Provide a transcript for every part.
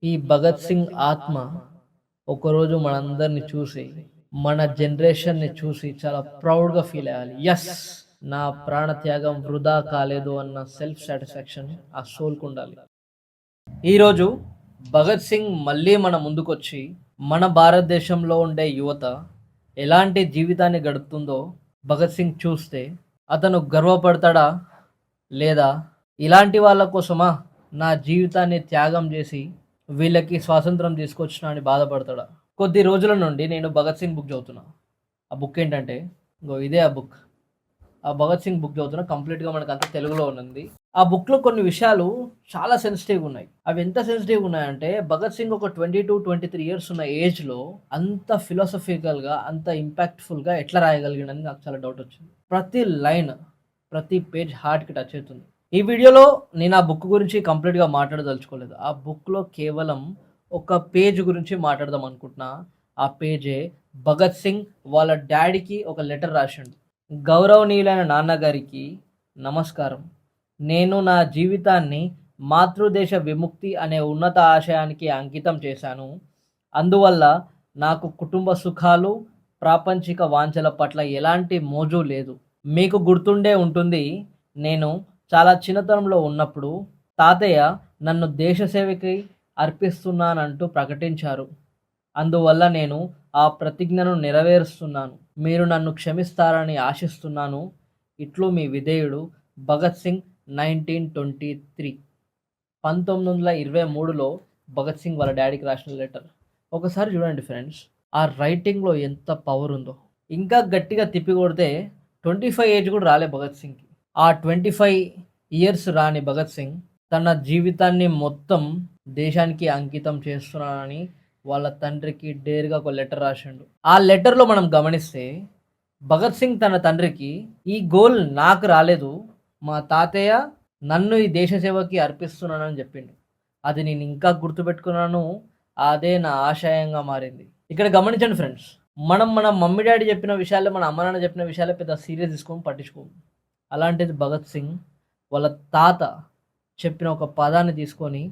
ఈ భగత్ సింగ్ ఆత్మ ఒకరోజు మనందరిని చూసి, మన జనరేషన్ని చూసి చాలా ప్రౌడ్‌గా ఫీల్ అయ్యాలి. యెస్! నా ప్రాణత్యాగం వృధా కాలేదు అన్న సెల్ఫ్ సాటిస్ఫాక్షన్ ఆ సోల్‌కుండాలి. ఈరోజు భగత్ సింగ్ మళ్ళీ మన ముందుకొచ్చి, మన భారతదేశంలో ఉండే యువత ఎలాంటి జీవితాన్ని గడుపుతుందో భగత్ సింగ్ చూస్తే, అతను గర్వపడతాడా? లేదా ఇలాంటి వాళ్ళ కోసమా నా జీవితాన్ని త్యాగం చేసి వీళ్ళకి స్వాతంత్రం తీసుకొచ్చినా అని బాధపడతాడా? కొద్ది రోజుల నుండి నేను భగత్ సింగ్ బుక్ చదువుతున్నా. ఆ బుక్ ఏంటంటే, ఇగో ఇదే ఆ బుక్. ఆ భగత్ సింగ్ బుక్ చదువుతున్నా. కంప్లీట్‌గా మనకంతా తెలుగులో ఉంది. ఆ బుక్‌లో కొన్ని విషయాలు చాలా సెన్సిటివ్‌గా ఉన్నాయి. అవి ఎంత సెన్సిటివ్‌గా ఉన్నాయంటే, భగత్ సింగ్ ఒక 22, 23 ఇయర్స్ ఉన్న ఏజ్‌లో అంత ఫిలాసఫికల్‌గా, అంత ఇంపాక్ట్‌ఫుల్‌గా ఎట్లా రాయగలిగాడని నాకు చాలా డౌట్ వచ్చింది. ప్రతి లైన్, ప్రతి పేజ్ హార్ట్‌కి టచ్ అవుతుంది. ఈ వీడియోలో నేను ఆ బుక్ గురించి కంప్లీట్‌గా మాట్లాడదలుచుకోలేదు. ఆ బుక్‌లో కేవలం ఒక పేజ్ గురించి మాట్లాడదాం అనుకుంటున్నా. ఆ పేజే భగత్ సింగ్ వాళ్ళ డ్యాడీకి ఒక లెటర్ రాసిండు. గౌరవనీయులైన నాన్నగారికి నమస్కారం. నేను నా జీవితాన్ని మాతృదేశ విముక్తి అనే ఉన్నత ఆశయానికి అంకితం చేశాను. అందువల్ల నాకు కుటుంబ సుఖాలు, ప్రాపంచిక వాంఛల పట్ల ఎలాంటి మోజు లేదు. మీకు గుర్తుండే ఉంటుంది, నేను చాలా చిన్నతనంలో ఉన్నప్పుడు తాతయ్య నన్ను దేశ సేవకి అర్పిస్తున్నానంటూ ప్రకటించారు. అందువల్ల నేను ఆ ప్రతిజ్ఞను నెరవేరుస్తున్నాను. మీరు నన్ను క్షమిస్తారని ఆశిస్తున్నాను. ఇట్లు మీ విధేయుడు భగత్ సింగ్ 1923. 1923లో భగత్ సింగ్ వాళ్ళ డ్యాడీకి రాసిన లెటర్. ఒకసారి చూడండి ఫ్రెండ్స్, ఆ రైటింగ్‌లో ఎంత పవర్ ఉందో. ఇంకా గట్టిగా తిప్పి కొడితే 25 ఏజ్ కూడా రాలే భగత్ సింగ్‌కి. ఆ 25 ఇయర్స్ రాని భగత్ సింగ్ తన జీవితాన్ని మొత్తం దేశానికి అంకితం చేస్తున్నానని వాళ్ళ తండ్రికి డేర్‌గా ఒక లెటర్ రాసిండు. ఆ లెటర్‌లో మనం గమనిస్తే భగత్ సింగ్ తన తండ్రికి, "ఈ గోల్ నాకు రాలేదు. మా తాతయ్య నన్ను ఈ దేశ సేవకి అర్పిస్తున్నానని" చెప్పిండు. అది నేను ఇంకా గుర్తుపెట్టుకున్నాను. అదే నా ఆశయంగా మారింది. ఇక్కడ గమనించండి ఫ్రెండ్స్. మనం మన మమ్మీ డ్యాడీ చెప్పిన విషయాలే, మన అమ్మ నాన్న చెప్పిన విషయాలే పెద్ద సీరియస్ తీసుకోము, పట్టించుకోము. అలాంటిది భగత్ సింగ్ వాళ్ళ తాత చెప్పిన ఒక పదాన్ని తీసుకొని,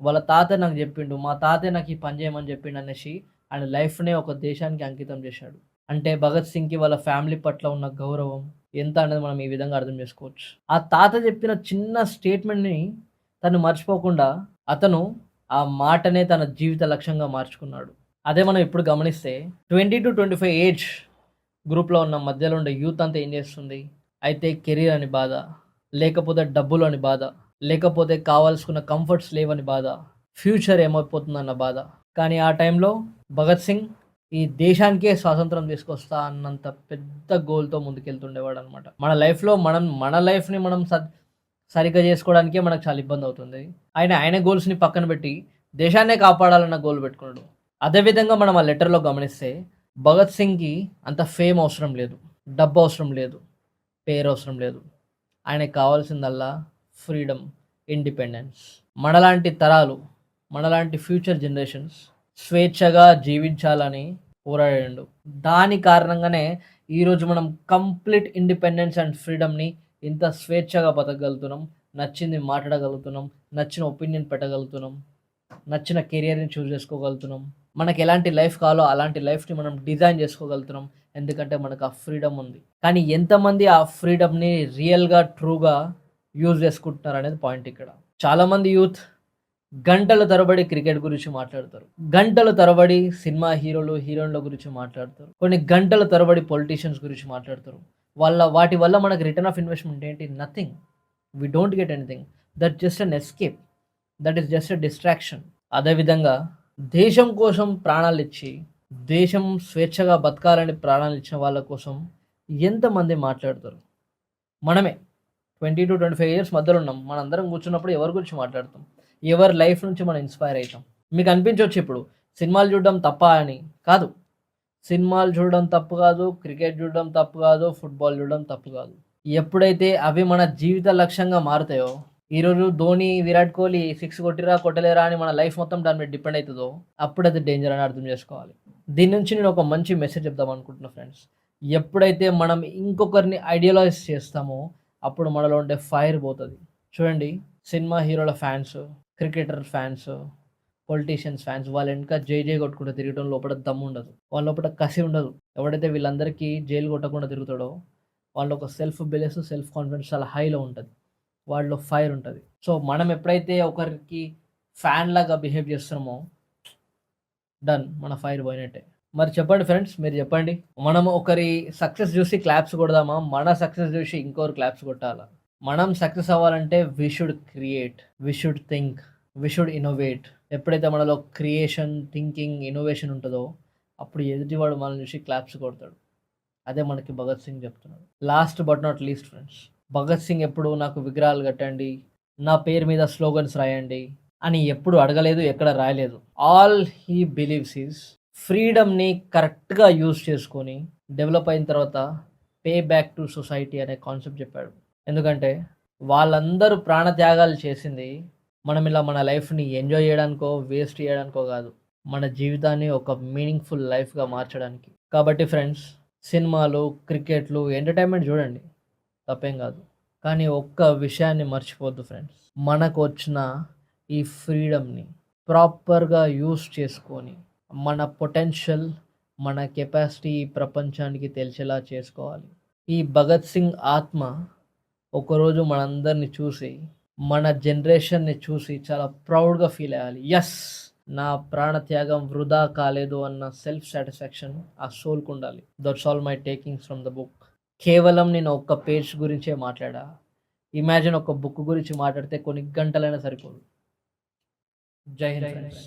వాళ్ళ తాత నాకు చెప్పిండు, మా తాతయ్య నాకు ఈ పని చేయమని చెప్పిండు అనేసి ఆయన లైఫ్‌నే ఒక దేశానికి అంకితం చేశాడు. అంటే భగత్ సింగ్‌కి వాళ్ళ ఫ్యామిలీ పట్ల ఉన్న గౌరవం ఎంత అనేది మనం ఈ విధంగా అర్థం చేసుకోవచ్చు. ఆ తాత చెప్పిన చిన్న స్టేట్మెంట్‌ని తను మర్చిపోకుండా అతను ఆ మాటనే తన జీవిత లక్ష్యంగా మార్చుకున్నాడు. అదే మనం ఇప్పుడు గమనిస్తే 20-25 ఏజ్ గ్రూప్‌లో ఉన్న మధ్యలో ఉండే యూత్ అంతా ఏం చేస్తుంది? అయితే కెరీర్ అని బాధ, లేకపోతే డబ్బులు అని బాధ, లేకపోతే కావాల్సుకున్న కంఫర్ట్స్ లేవని బాధ, ఫ్యూచర్ ఏమైపోతుందన్న బాధ. కానీ ఆ టైంలో భగత్ సింగ్ ఈ దేశానికే స్వాతంత్రం తీసుకొస్తా అన్నంత పెద్ద గోల్‌తో ముందుకెళ్తుండేవాడనమాట. మన లైఫ్‌లో మన లైఫ్‌ని మనం సరిగ్గా చేసుకోవడానికే మనకు చాలా ఇబ్బందవుతుంది. ఆయన గోల్స్‌ని పక్కన పెట్టి దేశాన్నే కాపాడాలన్న గోల్ పెట్టుకున్నాడు. అదే విధంగా మనం ఆ లెటర్‌లో గమనిస్తే భగత్ సింగ్‌కి అంత ఫేమ్ అవసరం లేదు. డబ్బు అవసరం లేదు. పేరు అవసరం లేదు. ఆయనకి కావాల్సిందల్లా ఫ్రీడమ్, ఇండిపెండెన్స్. మనలాంటి తరాలు, మనలాంటి ఫ్యూచర్ జనరేషన్స్ స్వేచ్ఛగా జీవించాలని పోరాడిండు. దాని కారణంగానే ఈరోజు మనం కంప్లీట్ ఇండిపెండెన్స్ అండ్ ఫ్రీడమ్‌ని ఇంత స్వేచ్ఛగా బతకగలుగుతున్నాం. నచ్చింది మాట్లాడగలుగుతున్నాం. నచ్చిన ఒపీనియన్ పెట్టగలుగుతున్నాం. నచ్చిన కెరియర్‌ని చూజ్ చేసుకోగలుగుతున్నాం. మనకెలాంటి లైఫ్ కావాలో అలాంటి లైఫ్‌ని మనం డిజైన్ చేసుకోగలుగుతున్నాం. ఎందుకంటే మనకు ఆ ఫ్రీడమ్ ఉంది. కానీ ఎంతమంది ఆ ఫ్రీడమ్‌ని రియల్‌గా, ట్రూగా యూజ్ చేసుకుంటున్నారనేది పాయింట్ ఇక్కడ. చాలామంది యూత్ గంటల తరబడి క్రికెట్ గురించి మాట్లాడతారు. గంటల తరబడి సినిమా హీరోలు, హీరోయిన్‌ల గురించి మాట్లాడతారు. కొన్ని గంటల తరబడి పొలిటీషియన్స్ గురించి మాట్లాడతారు. వాటి వల్ల మనకు రిటర్న్ ఆఫ్ ఇన్వెస్ట్‌మెంట్ ఏంటి? Nothing. We don't get anything. That just an escape. That is just a distraction. అదేవిధంగా దేశం కోసం ప్రాణాలిచ్చి, దేశం స్వేచ్ఛగా బతకాలని ప్రాణాలిచ్చిన వాళ్ళ కోసం ఎంతమంది మాట్లాడతారు? మనమే 20-25 ఇయర్స్ మధ్యలో ఉన్నాం. మనందరం కూర్చున్నప్పుడు ఎవరి గురించి మాట్లాడతాం? ఎవరి లైఫ్ నుంచి మనం ఇన్‌స్పైర్ అయితాం? మీకు అనిపించొచ్చు ఇప్పుడు సినిమాలు చూడడం తప్పా అని. కాదు. సినిమాలు చూడడం తప్పు కాదు. క్రికెట్ చూడడం తప్పు కాదు. ఫుట్‌బాల్ చూడడం తప్పు కాదు. ఎప్పుడైతే అవి మన జీవిత లక్ష్యంగా మారుతాయో, ఈరోజు ధోని, విరాట్ కోహ్లీ 6 కొట్టిర్రా, కొట్టలేరా అని మన లైఫ్ మొత్తం దాని మీద డిపెండ్ అయితదో, అప్పుడు అది డేంజర్ అని అర్థం చేసుకోవాలి. దీని నుంచి నేను ఒక మంచి మెసేజ్ చెప్దాం అనుకుంటున్నా ఫ్రెండ్స్. ఎప్పుడైతే మనం ఇంకొకరిని ఐడియలైజ్ చేస్తామో, అప్పుడు మనలో ఉండే ఫైర్ పోతది. చూడండి, సినిమా హీరోల fans, cricketer fans, politicians fans వాళ్ళ వెనక జై జై కొట్టుకుంటూ తిరగడం లోపల దమ్ము ఉండదు, వాళ్ళ లోపల కసి ఉండదు. ఎవడైతే వీళ్ళందరికీ జైలు కొట్టకుండా తిరుగుతాడో వాళ్ళ ఒక సెల్ఫ్ బిలీఫ్ సెల్ఫ్ కాన్ఫిడెన్స్ చాలా హైలో ఉంటుంది, వాళ్ళలో ఫైర్ ఉంటుంది. సో మనం ఎప్పుడైతే ఒకరికి ఫ్యాన్ లాగా బిహేవ్ చేస్తున్నామో డన్, మన ఫైర్ పోయినట్టే. మరి చెప్పండి ఫ్రెండ్స్, మీరు చెప్పండి, మనం ఒకరి సక్సెస్ చూసి క్లాప్స్ కొడదామా, మన సక్సెస్ చూసి ఇంకొకరు క్లాప్స్ కొట్టాలా? మనం సక్సెస్ అవ్వాలంటే we should create, we should think, we should innovate. ఎప్పుడైతే మనలో క్రియేషన్, థింకింగ్, ఇన్నోవేషన్ ఉంటుందో అప్పుడు ఎదుటివాడు మనల్ని చూసి క్లాప్స్ కొడతాడు. అదే మనకి భగత్ సింగ్ చెప్తున్నాడు. Last but not least friends, Bhagat Singh ఎప్పుడు నాకు విగ్రహాలు కట్టండి, నా పేరు మీద స్లోగన్స్ రాయండి అని ఎప్పుడు అడగలేదు, ఎక్కడ రాయలేదు. ఆల్ హీ బిలీవ్స్ ఈజ్ ఫ్రీడమ్ని కరెక్ట్గా యూజ్ చేసుకొని డెవలప్ అయిన తర్వాత పే బ్యాక్ టు సొసైటీ అనే కాన్సెప్ట్ చెప్పాడు. ఎందుకంటే వాళ్ళందరూ ప్రాణత్యాగాలు చేసింది మనం ఇలా మన లైఫ్ని ఎంజాయ్ చేయడానికో వేస్ట్ చేయడానికో కాదు, మన జీవితాన్ని ఒక మీనింగ్ఫుల్ లైఫ్గా మార్చడానికి. కాబట్టి ఫ్రెండ్స్, సినిమాలు, క్రికెట్లు, ఎంటర్టైన్మెంట్ చూడండి, తప్పేం కాదు. కానీ ఒక్క విషయాన్ని మర్చిపోద్దు ఫ్రెండ్స్, మనకు వచ్చిన ఈ ఫ్రీడమ్ని ప్రాపర్గా యూస్ చేసుకొని మన పొటెన్షియల్, మన కెపాసిటీ ప్రపంచానికి తెలిసేలా చేసుకోవాలి. ఈ భగత్ సింగ్ ఆత్మ ఒకరోజు మనందరిని చూసి, మన జనరేషన్ని చూసి చాలా ప్రౌడ్గా ఫీల్ అయ్యాలి. ఎస్, నా ప్రాణత్యాగం వృధా కాలేదు అన్న సెల్ఫ్ సాటిస్ఫాక్షన్ ఆ సోల్కి ఉండాలి. That's all my takings from the book. కేవలం నేను ఒక్క పేజ్ గురించే మాట్లాడా, ఇమాజిన్ ఒక బుక్ గురించి మాట్లాడితే కొన్ని గంటలైనా సరిపోదు. జై హింద్ ఫ్రెండ్స్.